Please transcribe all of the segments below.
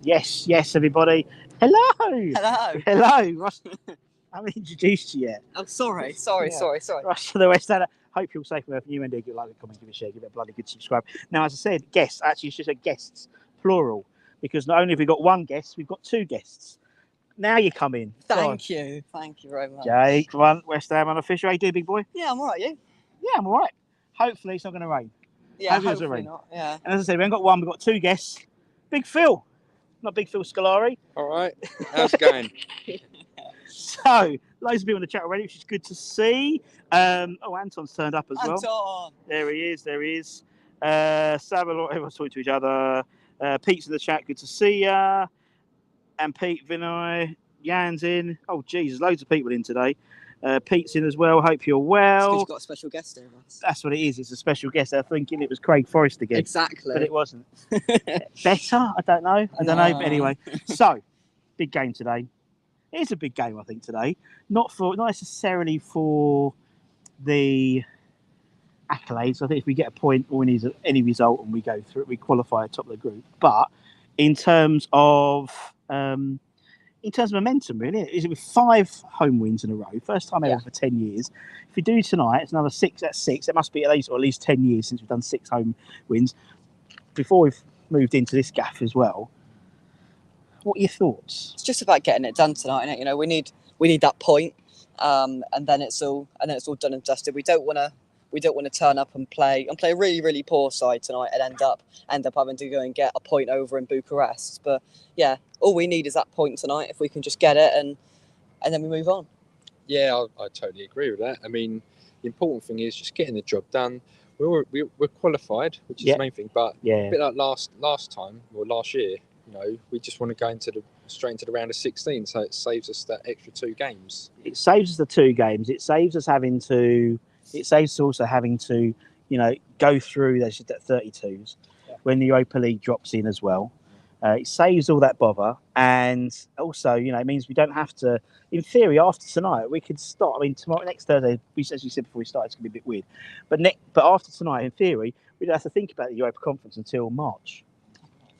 Yes, everybody. Hello. Hello. Hello. I haven't introduced you yet. Oh, sorry. Rush to the West End. Hope you're safe with you and do like a comment, give a share, give it a bloody good subscribe. Now, as I said, guests. Actually, it's just a guests, plural, because not only have we got one guest, we've got two guests. Now you come in. Thank you very much. Jake, West Ham unofficial. How you doing, big boy? Yeah, I'm alright. You? Yeah, I'm all right. Hopefully, it's not going to rain. Yeah, hopefully not. Yeah. And as I said, we haven't got one, we've got two guests. Big Phil. Not Big Phil Scolari. All right. How's it going? So, loads of people in the chat already, which is good to see. Anton's turned up as well. Anton. There he is. Sam and everyone's talking to each other. Pete's in the chat. Good to see ya. And Pete, Vinay, Jan's in. Oh, Jesus, loads of people in today. Pete's in as well. Hope you're well. You've got a special guest here. That's what it is. It's a special guest. They're thinking it was Craig Forrest again. Exactly. But it wasn't. Better? I don't know. But anyway, so big game today. It is a big game, I think, today. Not necessarily for the accolades. I think if we get a point or any result and we go through, we qualify top of the group. But in terms of momentum, really, is it with 5 home wins in a row? First time ever for 10 years. If we do tonight, it's another 6. That's 6. It must be at least 10 years since we've done 6 home wins. Before we've moved into this gaff as well, what are your thoughts? It's just about getting it done tonight, isn't it? You know, we need that point, and then it's all done and dusted. We don't want to turn up and play a really, really poor side tonight and end up having to go and get a point over in Bucharest. But yeah, all we need is that point tonight. If we can just get it and then we move on. Yeah, I totally agree with that. I mean, the important thing is just getting the job done. We're qualified, which is the main thing. But a bit like last year, you know, we just want to go straight into the round of 16. So it saves us that extra 2 games. It saves us the 2 games. It saves us also having to, you know, go through those 32s when the Europa League drops in as well. It saves all that bother, and also, you know, it means we don't have to. In theory, after tonight, we could start. I mean, next Thursday, as you said before we started, it's going to be a bit weird. But after tonight, in theory, we don't have to think about the Europa Conference until March,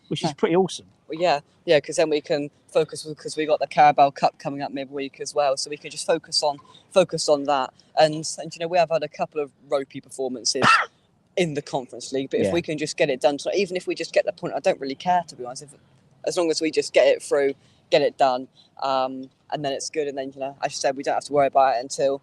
which is pretty awesome. Well, yeah, because then we can focus, because we got the Carabao Cup coming up midweek as well, so we can just focus on that. And you know, we have had a couple of ropey performances in the Conference League, but if we can just get it done tonight, even if we just get the point, I don't really care, to be honest. As long as we just get it through, get it done, and then it's good. And then, you know, as you said, we don't have to worry about it until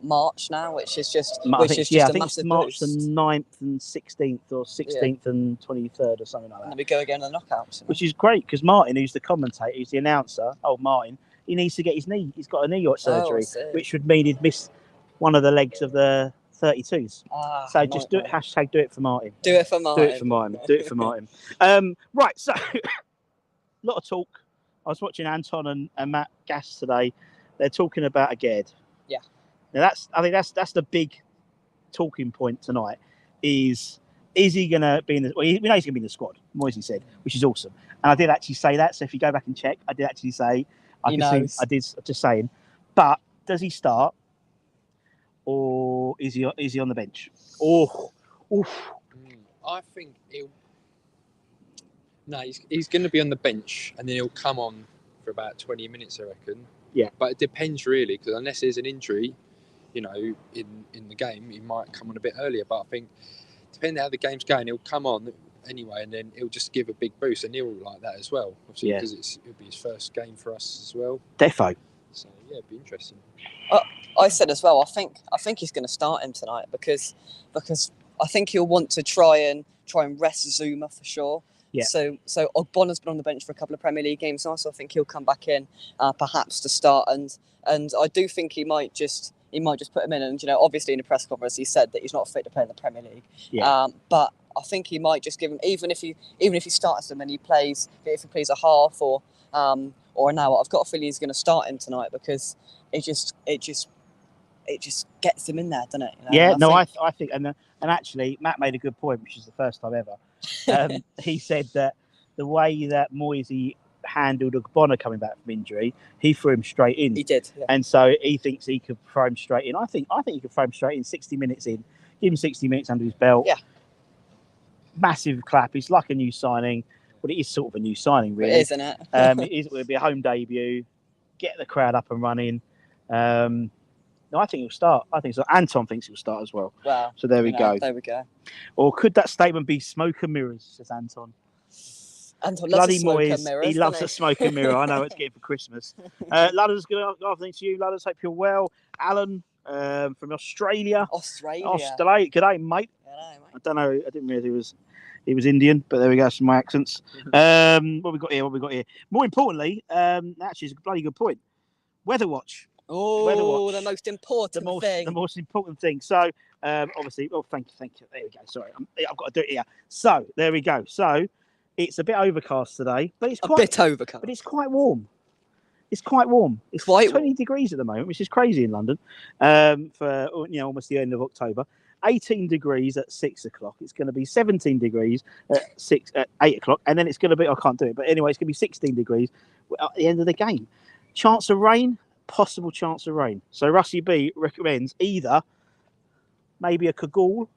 March now, which is just a massive March boost. the 9th and 16th or 16th and 23rd or something like that. And then we go again in the knockouts. You know? Which is great, because Martin, who's the commentator, who's the announcer, Martin, he needs to get his knee. He's got a knee surgery, which would mean he'd miss one of the legs of the 32s. So just do it. Hashtag do it for Martin. Do it for Martin. Do it for Martin. Right, so a lot of talk. I was watching Anton and Matt Gass today. They're talking about Aged. Yeah. Now I think that's the big talking point tonight. Is he going to be in the? Well, we know he's going to be in the squad. Moisey said, which is awesome. And I did actually say that. So if you go back and check, I did actually say. I did just saying. But does he start, or is he on the bench? I think he's going to be on the bench, and then he'll come on for about 20 minutes, I reckon. Yeah. But it depends really, because unless there's an injury, you know, in the game, he might come on a bit earlier. But I think, depending on how the game's going, he'll come on anyway, and then he'll just give a big boost, and he'll like that as well, obviously, because it'll be his first game for us as well. Defo. So yeah, it'll be interesting. I said as well, I think he's going to start him tonight because I think he'll want to try and rest Zuma for sure. Yeah. So Ogbonna's been on the bench for a couple of Premier League games now, so I think he'll come back in perhaps to start, and I do think he might just put him in. And you know, obviously in the press conference he said that he's not fit to play in the Premier League. Yeah. But I think he might just give him, even if he starts him and he plays, if he plays a half or an hour, I've got a feeling he's going to start him tonight, because it just gets him in there, doesn't it? You know? Yeah, I think, and actually Matt made a good point, which is the first time ever. He said that the way that Moisey handled Ogbonna coming back from injury, he threw him straight in. He did, yeah. And so he thinks he could throw him straight in. I think he could throw him straight in 60 minutes in, give him 60 minutes under his belt. Yeah. Massive clap. He's like a new signing. Well, it is sort of a new signing, really. It is, isn't it? It'll be a home debut. Get the crowd up and running. No, I think he'll start. I think so. Anton thinks he'll start as well. Wow. So there we go. There we go. Or could that statement be smoke and mirrors, says Anton? Anton loves Bloody a smoke Moyes, and mirrors, he loves doesn't a smoke and mirror. I know it's getting for Christmas. Ludders, good afternoon to you. Ludders, hope you're well. Alan from Australia. Australia, g'day, mate. G'day, mate. I don't know. I didn't realise he was Indian, but there we go. Some of my accents. What we got here? More importantly, actually, it's a bloody good point. Weather watch. Oh, the most important thing. The most important thing. So, obviously, thank you. There we go. Sorry, I've got to do it here. So, there we go. So, it's a bit overcast today, but it's quite overcast. But it's quite warm. It's quite warm. It's quite 20 degrees at the moment, which is crazy in London. For almost the end of October. 18 degrees at 6 o'clock. It's going to be 17 degrees at 8 o'clock, and then it's going to be. I can't do it, but anyway, it's going to be 16 degrees at the end of the game. Chance of rain. Possible chance of rain. So Rusty B recommends either maybe a cagoule.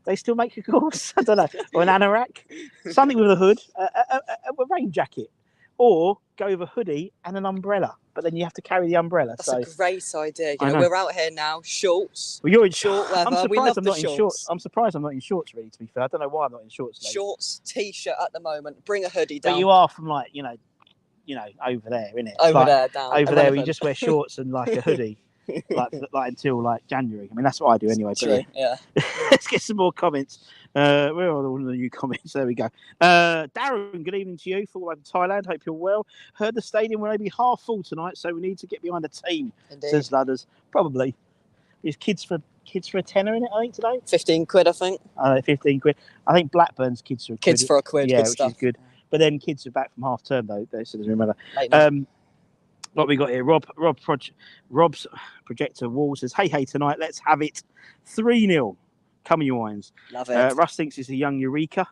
They still make cagoules? I don't know. Or an anorak. Something with a hood, a rain jacket. Or go with a hoodie and an umbrella. But then you have to carry the umbrella. That's a great idea. We're out here now, shorts. Well, you're in short weather. I'm surprised I'm not in shorts. I'm surprised I'm not in shorts, really, to be fair. I don't know why I'm not in shorts. Shorts, t-shirt at the moment. Bring a hoodie down. But you are from over there, innit? Over there, we just wear shorts and like a hoodie, like until January. I mean, that's what I do anyway. True, yeah. Let's get some more comments. Where are all the new comments? There we go. Darren, good evening to you. Full over Thailand. Hope you're well. Heard the stadium will only be half full tonight, so we need to get behind the team. Indeed. Says Ladders. Probably. There's kids for a tenner in it, I think, today. 15 quid, I think. 15 quid. I think Blackburn's kids for a quid. Kids for a quid. Yeah, good which stuff. is good. But then kids are back from half term though, so doesn't remember. What we got here? Rob's projector wall says, "Hey tonight, let's have it 3-0. Come on, you wines." Love it. Russ thinks it's a young Eureka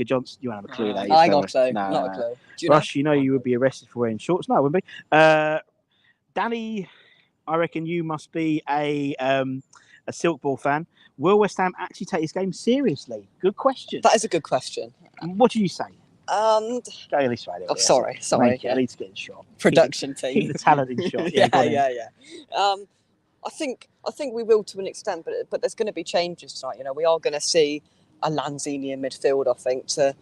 Johnson. You won't have a clue. I got a clue. Not a clue. Russ, you would be arrested for wearing shorts. No, I wouldn't be. Danny, I reckon you must be a Silkeborg fan. Will West Ham actually take this game seriously? Good question. That is a good question. What do you say? Go this way. Sorry. I need to get in shot. Production team. Keep the talent in shot. Yeah. I think we will to an extent, but there's going to be changes tonight. We are going to see a Lanzini in midfield. I think to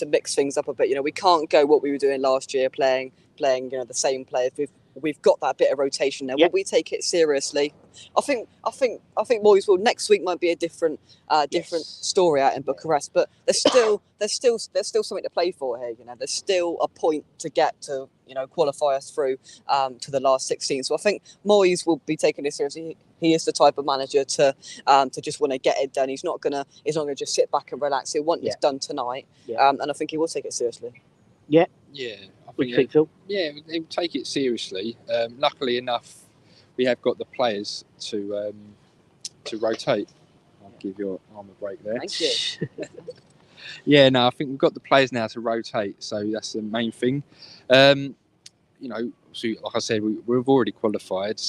mix things up a bit. We can't go what we were doing last year, playing the same players. We've got that bit of rotation now. Yep. Will we take it seriously? I think Moyes will. Next week might be a different story out in Bucharest, but there's still something to play for here. There's still a point to get to qualify us through to the last 16. So I think Moyes will be taking this seriously. He is the type of manager to just want to get it done. He's not gonna just sit back and relax. He'll want this done tonight, and I think he will take it seriously. Yeah. Yeah. Yeah, they take it seriously. Luckily enough, we have got the players to rotate. I'll give your arm a break there. Thank you. Yeah, no, I think we've got the players now to rotate, so that's the main thing. So like I said, we've already qualified,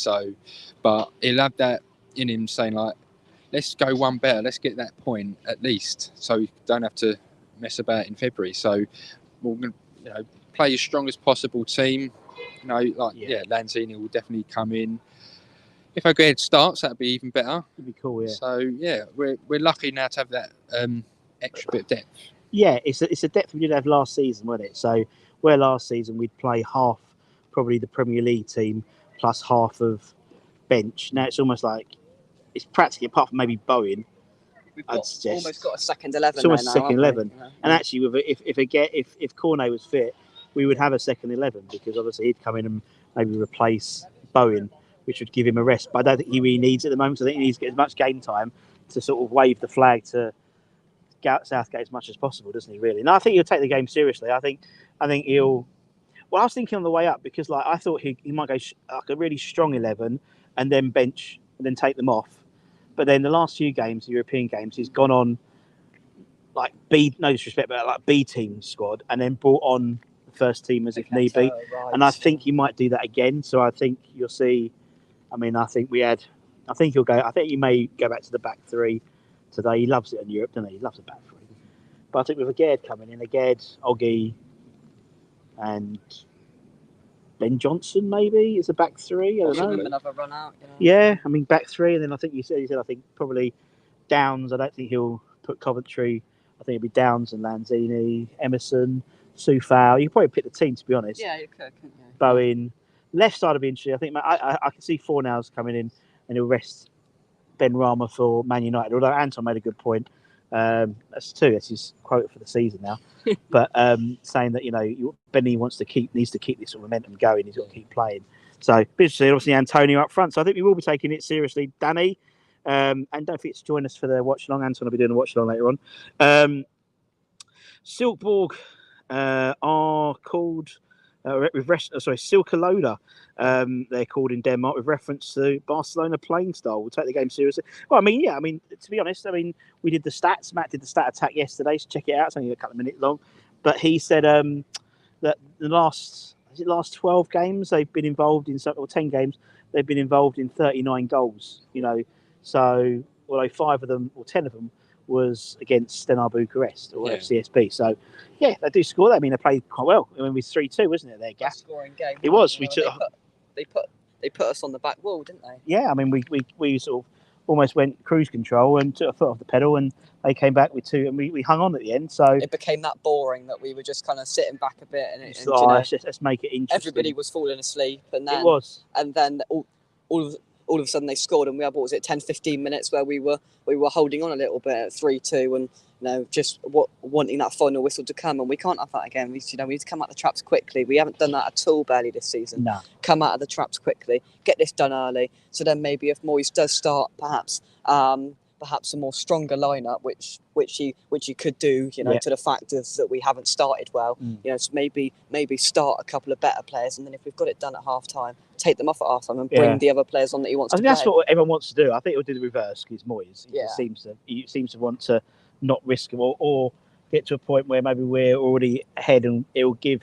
but he'll have that in him saying let's go one better, let's get that point at least, so we don't have to mess about in February. So we're going to play your strongest possible team. Lanzini will definitely come in. If O'Ghead starts, that'd be even better. It'd be cool, yeah. So yeah, we're lucky now to have that extra bit of depth. Yeah, it's a depth we did have last season, wasn't it? So where last season we'd play half probably the Premier League team plus half of bench. Now it's almost like it's practically, apart from maybe Bowen, almost got a second 11. It's almost a second 11. Yeah. And actually, if Cornet was fit, we would have a second 11 because obviously he'd come in and maybe replace Bowen, which would give him a rest. But I don't think he really needs it at the moment. So I think he needs to get as much game time to sort of wave the flag to Southgate as much as possible, doesn't he? Really? No, I think he'll take the game seriously. I think he'll. Well, I was thinking on the way up because I thought he might go a really strong 11 and then bench and then take them off. But then the last few games, the European games, he's gone on no disrespect, but B team squad and then brought on the first teamers if need be. Right. And I think he might do that again. So I think you'll see. I think he'll go. I think he may go back to the back three today. He loves it in Europe, doesn't he? He loves the back three. But I think with Agard coming in, Agard, Oggy, and Ben Johnson maybe is a back three. I don't know. Another run out. You know? Yeah, I mean back three, and then I think you said I think probably Downs. I don't think he'll put Coventry. I think it'll be Downs and Lanzini, Emerson, Soufal. You can probably pick the team, to be honest. Yeah, you could, couldn't you? Bowen. Left side will be interesting. I think I can see Fornals coming in and he'll rest Ben Rama for Man United. Although Anton made a good point. That's two. That's his quote for the season now. But saying that Benny needs to keep this sort of momentum going. He's got to keep playing. So obviously Antonio up front. So I think we will be taking it seriously, Danny. And don't forget to join us for the watch along. Anton will be doing the watch along later on. Silkeborg are called Silkeloda. They're called in Denmark with reference to Barcelona playing style. We'll take the game seriously. Well, to be honest, we did the stats. Matt did the stat attack yesterday, so check it out. It's only a couple of minutes long. But he said that the last 12 games they've been involved in, or 10 games, they've been involved in 39 goals. So although 5 of them or 10 of them was against Stenar Bucharest or FCSB. So, yeah, they do score. I mean, they played quite well. I mean, it was 3-2, wasn't it? Their gap. Scoring game. It was. They put us on the back wall, didn't they? Yeah, I mean, we sort of almost went cruise control and took a foot off the pedal, and they came back with 2, and we hung on at the end. So it became that boring that we were just kind of sitting back a bit, and let's make it interesting. Everybody was falling asleep, and then it was, and then all of a sudden they scored, and we had 10-15 minutes where we were holding on a little bit at 3-2, and just wanting that final whistle to come, and we can't have that again. We need to come out the traps quickly. We haven't done that at all barely this season. No. Come out of the traps quickly, get this done early, so then maybe if Moyes does start perhaps a more stronger lineup, which he could do, to the factors that we haven't started well. So maybe start a couple of better players, and then if we've got it done at half time, take them off at half time and bring the other players on that he wants. I think that's what everyone wants to do. I think he'll do the reverse because Moyes he seems to want to not risk it or get to a point where maybe we're already ahead and it'll give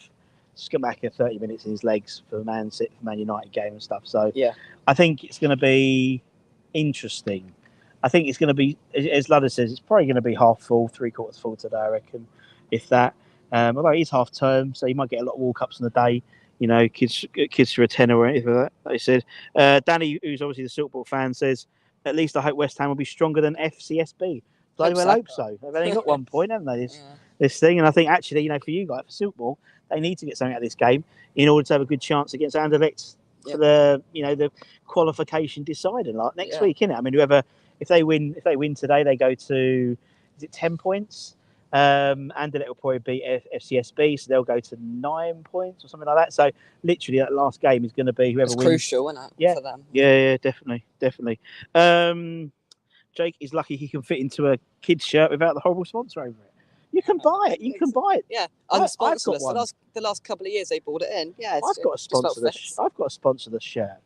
Skamaka 30 minutes in his legs for the Man United game and stuff. So I think it's going to be interesting. I think it's going to be, as Ludder says, it's probably going to be half full, 3/4 full today, I reckon, if that. Although it is half term, so you might get a lot of walk-ups on the day. Kids for a tenner or anything like that. They said. Danny, who's obviously the Silkeborg fan, says, at least I hope West Ham will be stronger than FCSB. Bloody well hope so. They've only got 1 point, haven't they, this thing? And I think actually, for you guys, for Silkeborg, they need to get something out of this game in order to have a good chance against Anderlecht for the qualification decider next week, innit? I mean, if they win today, they go to 10 points. Anderlecht will probably beat FCSB, so they'll go to 9 points or something like that. So literally, that last game is going to be whoever wins. It's crucial, isn't it, for them? Yeah, definitely. Jake is lucky he can fit into a kid's shirt without the horrible sponsor over it. You can buy it. Yeah, unsponsored. The last couple of years they brought it in. Yeah, I've got to sponsor the shirt.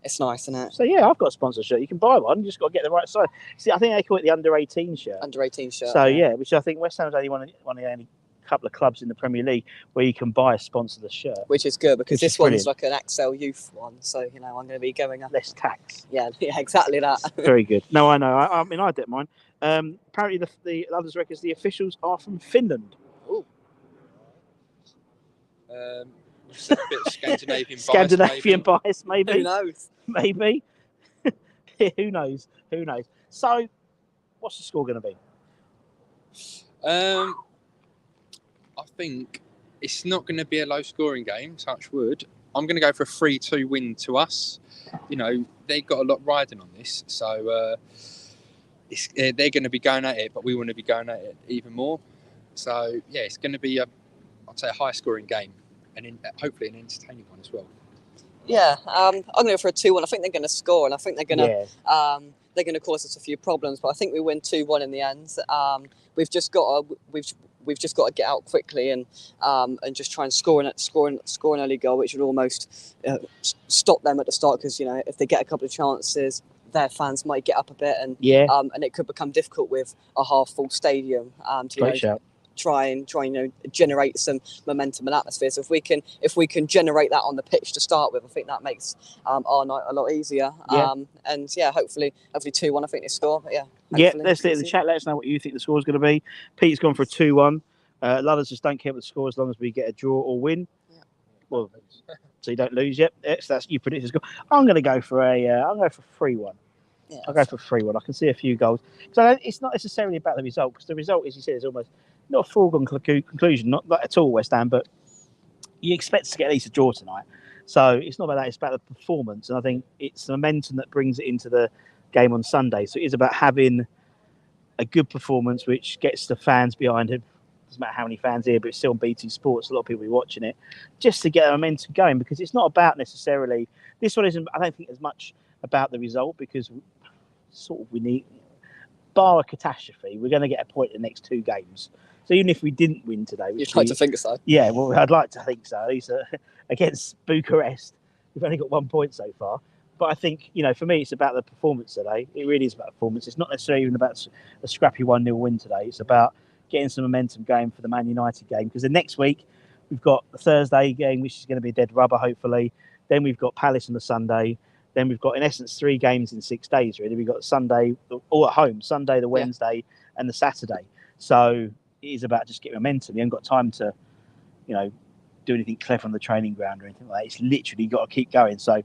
It's nice, isn't it? So yeah, I've got a sponsor shirt. You can buy one. You just got to get the right size. See, I think they call it the under 18 shirt. Under 18 shirt. So yeah, which I think West Ham's only one of the only couple of clubs in the Premier League where you can buy a sponsorless shirt. Which is good because this one's like an XL youth one. So I'm going to be going up. Less tax. Yeah, exactly that. Very good. No, I know. I mean, I don't mind. Apparently, the others reckon the officials are from Finland. Ooh. A bit of Scandinavian bias, maybe. Who knows? Maybe. Who knows? So, what's the score going to be? I think it's not going to be a low-scoring game, touch wood. I'm going to go for a 3-2 win to us. They've got a lot riding on this, so they're going to be going at it, but we want to be going at it even more. So, yeah, it's going to be, I'd say, a high-scoring game. And hopefully an entertaining one as well. Yeah, I'm going to go for a 2-1. I think they're going to score, and I think they're going to cause us a few problems. But I think we win 2-1 in the end. We've just got to get out quickly and just try and score an early goal, which would almost stop them at the start. Because if they get a couple of chances, their fans might get up a bit, and it could become difficult with a half full stadium. Great shout. try and generate some momentum and atmosphere. So if we can generate that on the pitch to start with, I think that makes our night a lot easier. And hopefully 2-1. I think they score. But let's let in the chat. Let us know what you think the score is going to be. Pete's gone for a 2-1. Others just don't care what the score as long as we get a draw or win. Yeah. Well, so you don't lose yet. Yes, that's you predict the score. I'm going to go for 3-1. Yeah, I'll go for 3-1. I can see a few goals. So it's not necessarily about the result, because the result, as you said, is almost not a foregone conclusion, not at all, West Ham, but you expect to get at least a draw tonight. So it's not about that, it's about the performance. And I think it's the momentum that brings it into the game on Sunday. So it is about having a good performance, which gets the fans behind him. Doesn't matter how many fans here, but it's still on BT Sports. A lot of people are watching it just to get the momentum going, because it's not about necessarily, this one isn't, I don't think as much about the result, because we need, bar a catastrophe, we're going to get a point in the next 2 games. So even if we didn't win today, you'd like to think so. Yeah, well, I'd like to think so. At least against Bucharest, we've only got 1 point so far. But I think, for me, it's about the performance today. It really is about performance. It's not necessarily even about a scrappy 1-0 win today. It's about getting some momentum going for the Man United game, because the next week we've got the Thursday game, which is going to be a dead rubber, hopefully. Then we've got Palace on the Sunday. Then we've got, in essence, 3 games in 6 days, really. We've got Sunday, all at home, Sunday, the Wednesday, and the Saturday. So it is about just getting momentum. You haven't got time to, do anything clever on the training ground or anything like that. It's literally got to keep going. So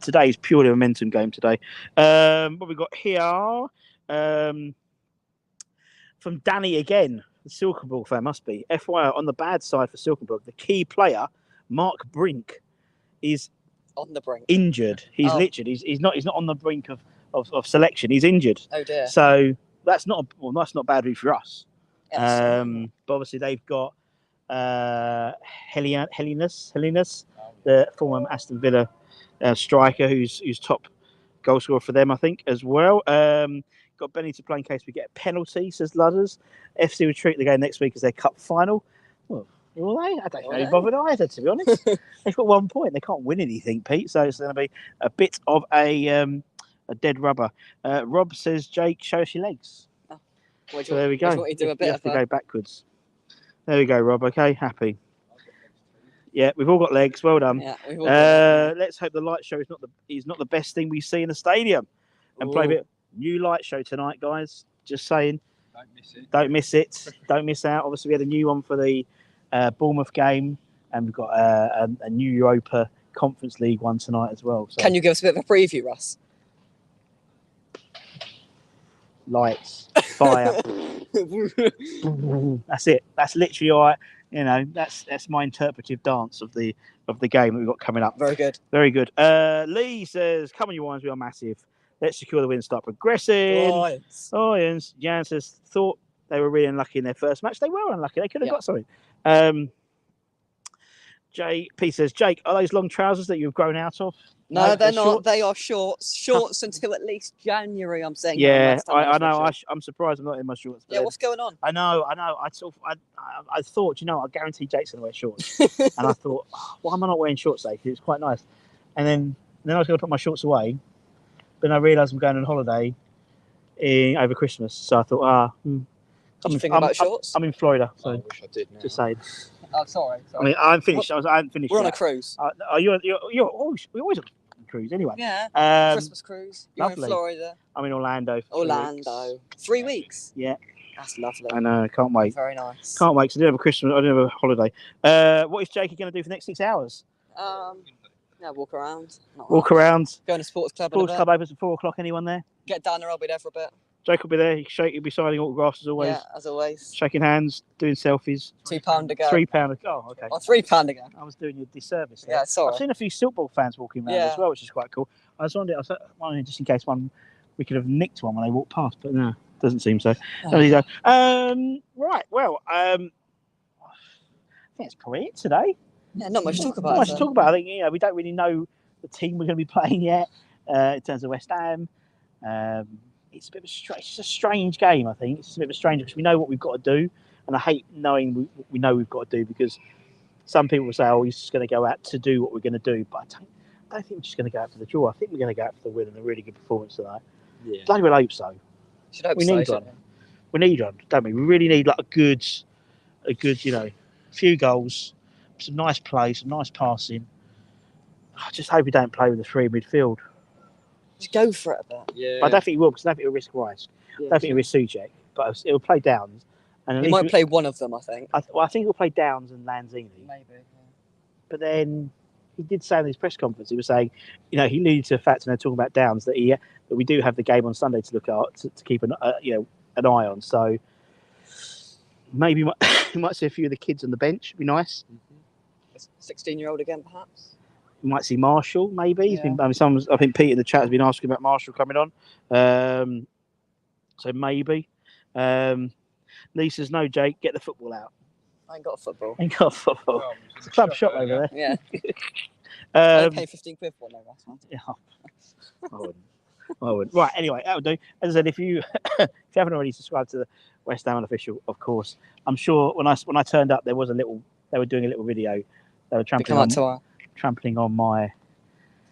today is purely a momentum game today. What we've got here, from Danny again, the Silkeborg fan must be. FYI, on the bad side for Silkeborg, the key player, Mark Brink, is on the brink, injured. He's literally he's not on the brink of selection. He's injured. Oh dear. So that's not bad news for us. Yes. But obviously they've got Helenas, the former Aston Villa striker, who's top goal scorer for them, I think, as well. Got Benny to play in case we get a penalty, says Ludders. FC will treat the game next week as their cup final. Well, will they? I don't know. Bothered either, to be honest. They've got 1 point. They can't win anything, Pete. So it's going to be a bit of a dead rubber. Rob says, Jake, show us your legs. Oh, so there we go. You have to go backwards. There we go, Rob. Okay, happy. Yeah, we've all got legs. Well done. Yeah, we've all got let's hope the light show is not the best thing we see in the stadium. And play a bit new light show tonight, guys. Just saying. Don't miss it. Don't miss out. Obviously, we had a new one for the Bournemouth game, and we've got a new Europa Conference League one tonight as well. So. Can you give us a bit of a preview, Russ? Lights, fire. That's it. That's literally all right. That's my interpretive dance of the game that we've got coming up. Very good. Very good. Lee says, "Come on, you Lions, we are massive. Let's secure the win. Start progressing." Lions. Jan says, "Thought they were really unlucky in their first match. They were unlucky. They could have got something." JP says, "Jake, are those long trousers that you've grown out of?" No, they're not. Shorts? They are shorts. Shorts until at least January, I'm saying. Yeah, I know. I'm surprised I'm not in my shorts. Yeah, what's going on? I know. I thought, I guarantee Jake's going to wear shorts. And I thought, why am I not wearing shorts today? Because it's quite nice. And then I was going to put my shorts away. But then I realised I'm going on holiday over Christmas. So I thought, Did you think about shorts? I'm in Florida. So I wish I did now. Just saying. Oh, sorry. I mean, I'm finished. I haven't finished. We're on a cruise. You're always on a cruise anyway. Yeah. Christmas cruise. You're lovely. in Florida. I'm in Orlando. 3 weeks. Yeah. That's lovely. I know. Can't wait. Very nice. Can't wait. So I didn't have a Christmas. I didn't have a holiday. What is Jakey going to do for the next 6 hours? Walk around. Walk around. Go to sports club. Sports club opens at 4 o'clock. Anyone there? Get down there. I'll be there for a bit. Jake will be there. He'll be signing autographs as always. Yeah, as always. Shaking hands, doing selfies. £2 to go. £3. Oh, okay. Or £3 to go. I was doing you a disservice there. Yeah, sorry. I've seen a few Silkeborg fans walking around as well, which is quite cool. I was wondering, just in case we could have nicked one when they walked past, but no, doesn't seem so. There you go. Right, well, I think that's probably it today. Yeah, not much to talk about. Not much to talk about. I think we don't really know the team we're going to be playing yet in terms of West Ham. It's a bit of a strange game, I think. It's a bit of a strange because we know what we've got to do, and I hate knowing we know we've got to do, because some people will say, "Oh, he's just going to go out to do what we're going to do," but I don't think we're just going to go out for the draw. I think we're going to go out for the win and a really good performance tonight. Yeah. Bloody well hope so. Should hope we need one. We need one, don't we? We really need like a good a good, few goals, some nice play, some nice passing. I just hope he don't play with the three midfield. Just go for it a bit. Yeah. But I don't think he will, because I don't think he'll risk Rice. Yeah, I don't think he'll risk Suchek, but he'll play Downs. And at He least might play one of them, I think. I think he'll play Downs and Lanzini. Maybe. Yeah. But then he did say in his press conference, he was saying, he alluded to the fact, and they're talking about Downs, that we do have the game on Sunday to look at, to keep an eye on. So maybe you might see a few of the kids on the bench. It'd be nice. 16-year-old again, perhaps. You might see Marshall, maybe. Yeah. I think Pete in the chat has been asking about Marshall coming on. So maybe. Lee says, no, Jake, get the football out. I ain't got a football. Ain't got a football. Oh, It's a club shop over there. Yeah. I Um, pay 15 quid for it, no, that's fine. yeah, I wouldn't. Right, anyway, that'll do. As I said, if you haven't already subscribed to the West Ham Unofficial, of course, I'm sure when I turned up, they were doing a little video. They were trampling on my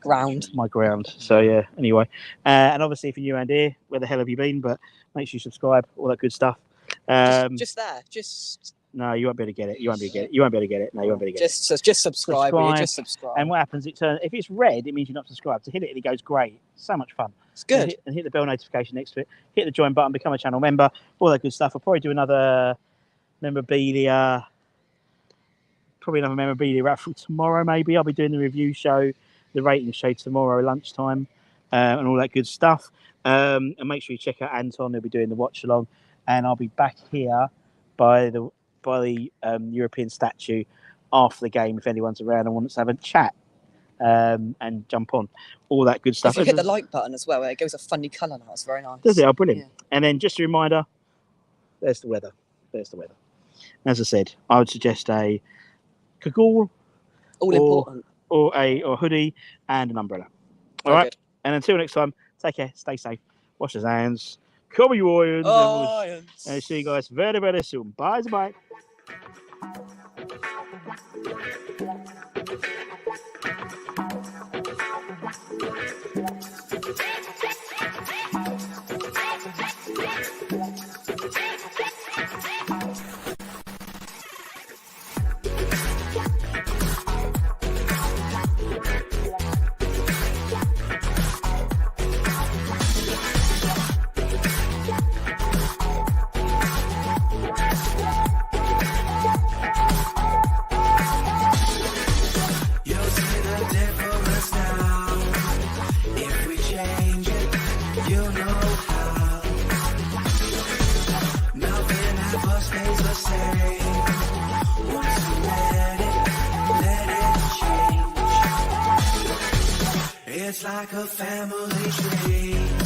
ground. So yeah, anyway. And obviously, if you're new around here, where the hell have you been? But make sure you subscribe, all that good stuff. No, you won't be able to get it. You won't be able to get it. No, you won't be able to get it. Just subscribe. Just subscribe. And what happens? If it's red, it means you're not subscribed. So hit it and it goes grey. So much fun. It's good. And hit the bell notification next to it. Hit the join button, become a channel member, all that good stuff. I'll probably do another memorabilia. Wrap from tomorrow, maybe. I'll be doing the review show, the rating show tomorrow lunchtime, and all that good stuff. And make sure you check out Anton. He'll be doing the watch along, and I'll be back here by the European statue after the game if anyone's around and wants to have a chat and jump on, all that good stuff. If you hit the like button as well, it goes a funny colour now. It's very nice. Does it? Oh, brilliant. Yeah. And then just a reminder, there's the weather. As I said, I would suggest a cagoule, Important. or a hoodie and an umbrella. All right. Good. And until next time, take care, stay safe, wash your hands, cover your irons, and see you guys very, very soon. Bye. It's like a family tree.